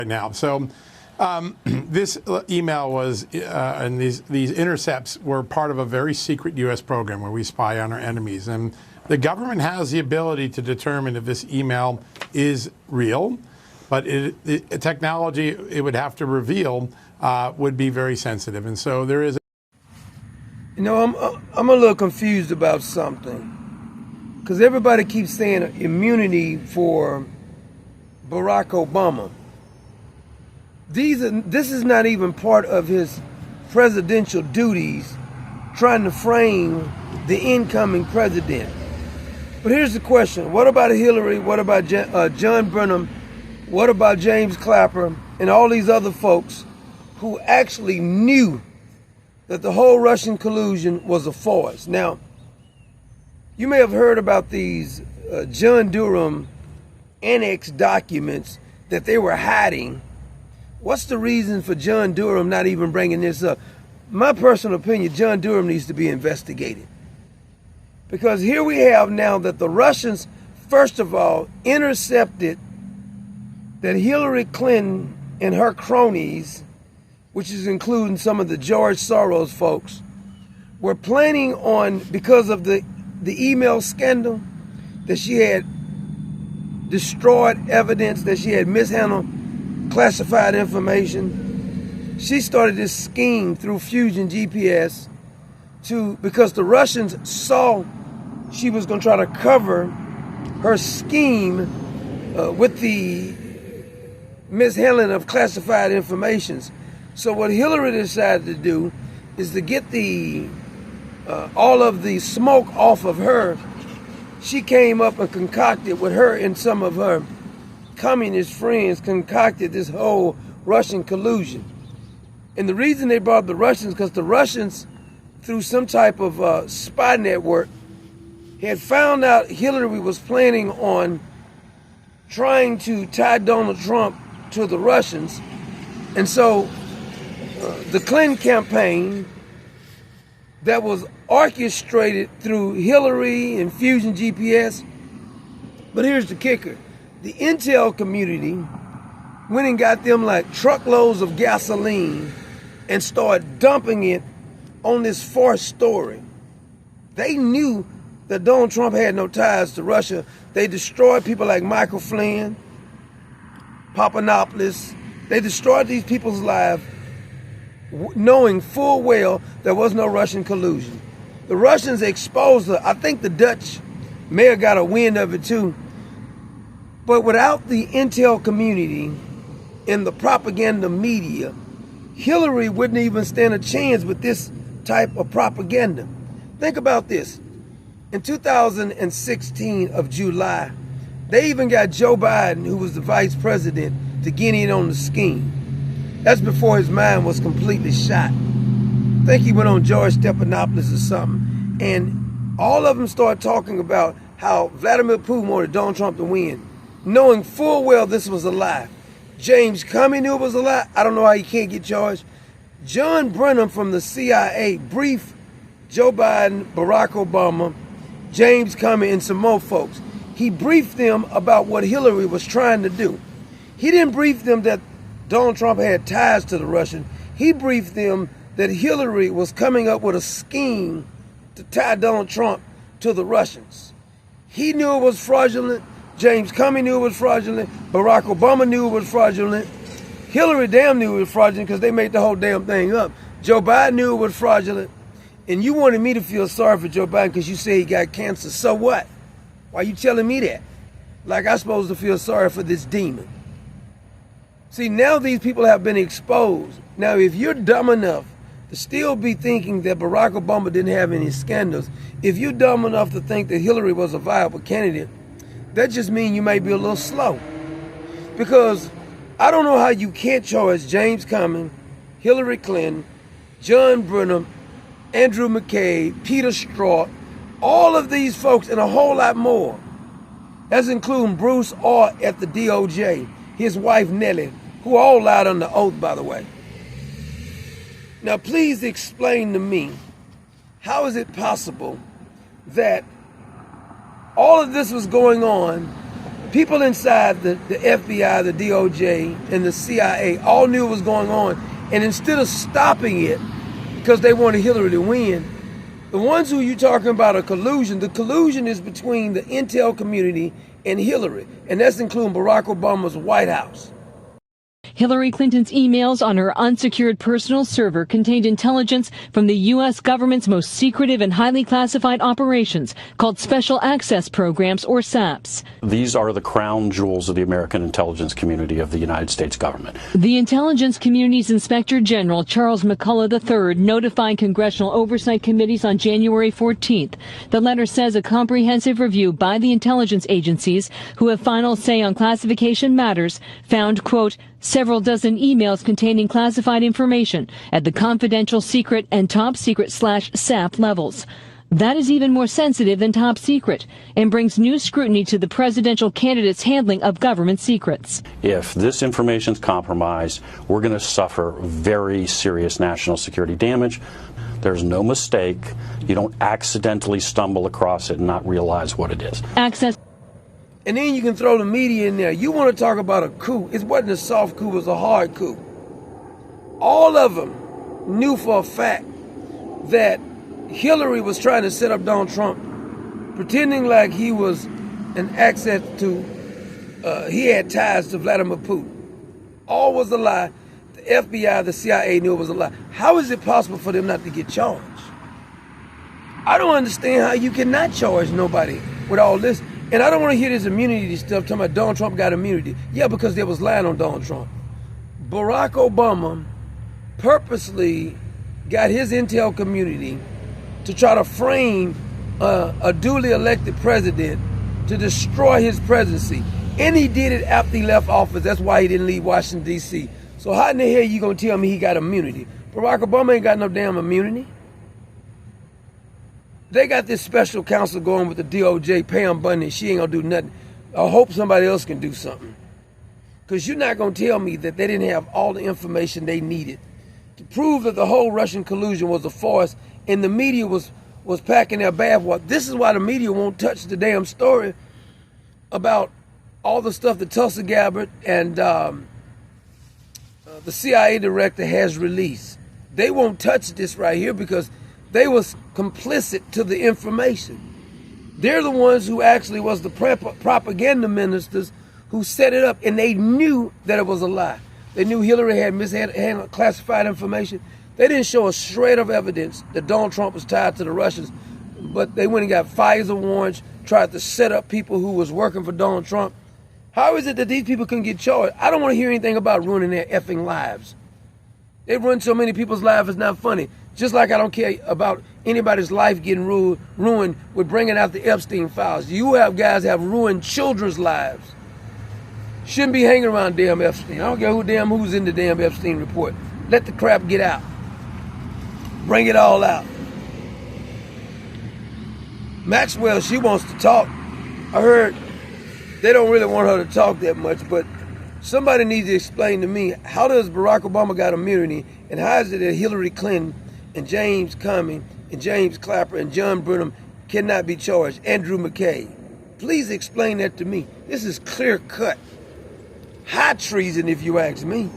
now. So this email was, and these intercepts were part of a very secret U.S. program where we spy on our enemies. And the government has the ability to determine if this email is real, but technology it would have to reveal would be very sensitive. And so there is. You know, I'm a little confused about something, because everybody keeps saying immunity for Barack Obama. This is not even part of his presidential duties, trying to frame the incoming president. But here's the question: what about Hillary? What about John Brennan? What about James Clapper and all these other folks who actually knew that the whole Russian collusion was a farce? Now, you may have heard about these John Durham annex documents that they were hiding. What's the reason for John Durham not even bringing this up? My personal opinion, John Durham needs to be investigated. Because here we have now that the Russians, first of all, intercepted that Hillary Clinton and her cronies, which is including some of the George Soros folks, were planning on, because of the email scandal, that she had destroyed evidence, that she had mishandled classified information. She started this scheme through Fusion GPS because the Russians saw she was going to try to cover her scheme with the mishandling of classified information. So what Hillary decided to do is to get all of the smoke off of her. She came up and concocted, with her and some of her communist friends, concocted this whole Russian collusion. And the reason they brought the Russians, because the Russians, through some type of spy network, had found out Hillary was planning on trying to tie Donald Trump to the Russians. And so the Clinton campaign that was orchestrated through Hillary and Fusion GPS. But here's the kicker. The intel community went and got them like truckloads of gasoline and started dumping it on this farce story. They knew that Donald Trump had no ties to Russia. They destroyed people like Michael Flynn, Papadopoulos. They destroyed these people's lives knowing full well there was no Russian collusion. The Russians exposed her. I think the Dutch may have got a wind of it too. But without the intel community and the propaganda media, Hillary wouldn't even stand a chance with this type of propaganda. Think about this. In 2016 of July, they even got Joe Biden, who was the vice president, to get in on the scheme. That's before his mind was completely shot. I think he went on George Stephanopoulos or something. And all of them started talking about how Vladimir Putin wanted Donald Trump to win, knowing full well this was a lie. James Comey knew it was a lie. I don't know how he can't get charged. John Brennan from the CIA briefed Joe Biden, Barack Obama, James Comey, and some more folks. He briefed them about what Hillary was trying to do. He didn't brief them that Donald Trump had ties to the Russians. He briefed them that Hillary was coming up with a scheme to tie Donald Trump to the Russians. He knew it was fraudulent. James Comey knew it was fraudulent. Barack Obama knew it was fraudulent. Hillary damn knew it was fraudulent because they made the whole damn thing up. Joe Biden knew it was fraudulent. And you wanted me to feel sorry for Joe Biden because you say he got cancer. So what? Why are you telling me that? Like I'm supposed to feel sorry for this demon. See, now these people have been exposed. Now, if you're dumb enough to still be thinking that Barack Obama didn't have any scandals, if you're dumb enough to think that Hillary was a viable candidate, that just means you may be a little slow. Because I don't know how you can't charge James Comey, Hillary Clinton, John Brennan, Andrew McCabe, Peter Strzok, all of these folks and a whole lot more. That's including Bruce Orr at the DOJ, his wife Nellie, who all lied under oath, by the way. Now, please explain to me, how is it possible that all of this was going on people inside the FBI, the DOJ, and the CIA all knew what was going on. And instead of stopping it because they wanted Hillary to win, the ones who you talking about are collusion. The collusion is between the intel community and Hillary, and that's including Barack Obama's White House. Hillary Clinton's emails on her unsecured personal server contained intelligence from the U.S. government's most secretive and highly classified operations, called Special Access Programs, or SAPs. These are the crown jewels of the American intelligence community of the United States government. The intelligence community's Inspector General, Charles McCullough III, notified congressional oversight committees on January 14th. The letter says a comprehensive review by the intelligence agencies, who have final say on classification matters, found, quote, several dozen emails containing classified information at the confidential, secret, and top secret/SAP levels. That is even more sensitive than top secret and brings new scrutiny to the presidential candidate's handling of government secrets. If this information is compromised, we're going to suffer very serious national security damage. There's no mistake. You don't accidentally stumble across it and not realize what it is. Access. And then you can throw the media in there. You want to talk about a coup. It wasn't a soft coup, it was a hard coup. All of them knew for a fact that Hillary was trying to set up Donald Trump, pretending like he was an access to, he had ties to Vladimir Putin. All was a lie. The FBI, the CIA knew it was a lie. How is it possible for them not to get charged? I don't understand how you cannot charge nobody with all this. And I don't want to hear this immunity stuff talking about Donald Trump got immunity. Yeah, because they was lying on Donald Trump. Barack Obama purposely got his intel community to try to frame a duly elected president to destroy his presidency. And he did it after he left office. That's why he didn't leave Washington, D.C. So how in the hell you going to tell me he got immunity? Barack Obama ain't got no damn immunity. They got this special counsel going with the DOJ, Pam Bundy. She ain't going to do nothing. I hope somebody else can do something. Because you're not going to tell me that they didn't have all the information they needed to prove that the whole Russian collusion was a farce and the media was packing their bathwater. This is why the media won't touch the damn story about all the stuff that Tulsi Gabbard and the CIA director has released. They won't touch this right here because they was complicit to the information. They're the ones who actually was the propaganda ministers who set it up, and they knew that it was a lie. They knew Hillary had mishandled classified information. They didn't show a shred of evidence that Donald Trump was tied to the Russians, but they went and got FISA warrants, tried to set up people who was working for Donald Trump. How is it that these people can get charged? I don't want to hear anything about ruining their effing lives. They ruin so many people's lives, it's not funny. Just like I don't care about anybody's life getting ruined with bringing out the Epstein files. You have guys have ruined children's lives. Shouldn't be hanging around damn Epstein. I don't care who's in the damn Epstein report. Let the crap get out. Bring it all out. Maxwell, she wants to talk. I heard they don't really want her to talk that much, but somebody needs to explain to me, how does Barack Obama got immunity, and how is it that Hillary Clinton and James Comey and James Clapper and John Brennan cannot be charged? Andrew McKay. Please explain that to me. This is clear cut. High treason, if you ask me.